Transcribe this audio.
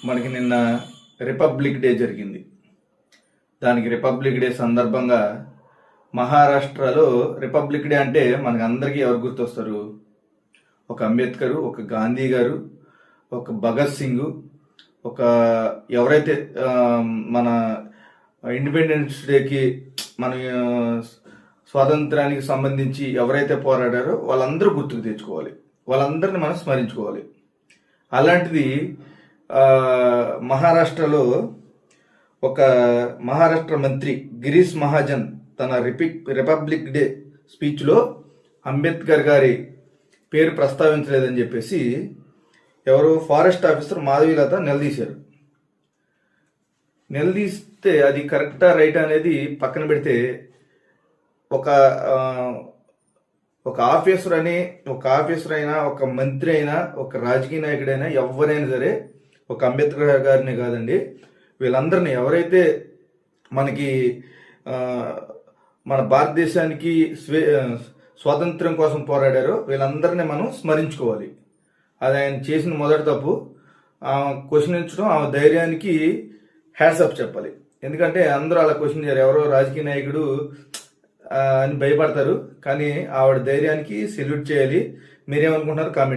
మనకి నిన్న republic day జరిగింది. దానికి రిపబ్లిక్ డే సందర్భంగా మహారాష్ట్రలో రిపబ్లిక్ డే అంటే మనకి అందరికీ ఎవరు గుర్తొస్తారు? ఒక అంబేద్కర్, ఒక గాంధీ గారు, ఒక భగత్ సింగ్, ఒక ఎవరైతే మన ఇండిపెండెన్స్ డేకి మన స్వాతంత్రానికి సంబంధించి ఎవరైతే పోరాడారో వాళ్ళందరూ గుర్తుకు తెచ్చుకోవాలి, వాళ్ళందరిని మనం స్మరించుకోవాలి. అలాంటిది మహారాష్ట్రలో ఒక మహారాష్ట్ర మంత్రి గిరీష్ మహాజన్ తన రిపబ్లిక్ డే స్పీచ్లో అంబేద్కర్ గారి పేరు ప్రస్తావించలేదని చెప్పేసి ఎవరు ఫారెస్ట్ ఆఫీసర్ మాధవీలత నిలదీశారు. నిలదీస్తే అది కరెక్టా రైట్ అనేది పక్కన పెడితే ఒక ఆఫీసర్ అయినా, ఒక మంత్రి అయినా, ఒక రాజకీయ నాయకుడైనా, ఎవరైనా సరే ఒక అంబేద్కర్ గారిని కాదండి, వీళ్ళందరినీ ఎవరైతే మనకి మన భారతదేశానికి స్వాతంత్రం కోసం పోరాడారో వీళ్ళందరినీ మనం స్మరించుకోవాలి. అది ఆయన చేసిన మొదటి తప్పు. క్వశ్చనించడం, ఆ ధైర్యానికి హ్యాట్సప్ చెప్పాలి. ఎందుకంటే అందరూ అలా క్వశ్చన్ చేయరు, ఎవరో రాజకీయ నాయకుడు అని భయపడతారు. కానీ ఆవిడ ధైర్యానికి సెల్యూట్ చేయాలి. మీరేమనుకుంటున్నారు? కామెంట్